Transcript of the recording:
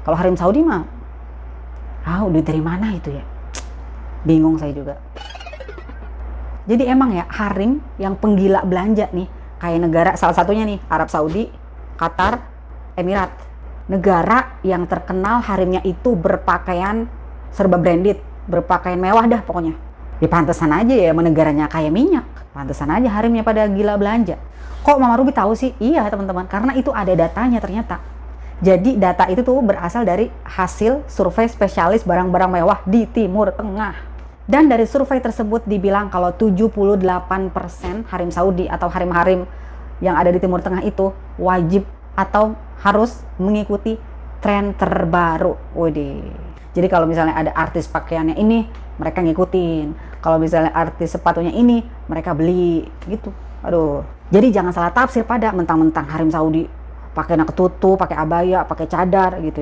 Kalau harem Saudi mah, duit dari mana itu ya? Bingung saya juga. Jadi emang ya harem yang penggila belanja nih, kayak negara salah satunya nih Arab Saudi, Qatar, Emirat. Negara yang terkenal haremnya itu berpakaian serba branded, berpakaian mewah dah pokoknya. Ya pantesan aja ya negaranya kayak minyak. Pantesan aja haremnya pada gila belanja. Kok Mama Ruby tahu sih? Iya teman-teman, karena itu ada datanya ternyata. Jadi data itu tuh berasal dari hasil survei spesialis barang-barang mewah di Timur Tengah. Dan dari survei tersebut dibilang kalau 78% harem Saudi atau harem-harem yang ada di Timur Tengah itu wajib atau harus mengikuti tren terbaru. Widih. Jadi kalau misalnya ada artis pakaiannya ini, mereka ngikutin. Kalau misalnya artis sepatunya ini, mereka beli gitu. Aduh. Jadi jangan salah tafsir pada mentang-mentang harem Saudi pakainya ketutup, pakai abaya, pakai cadar gitu.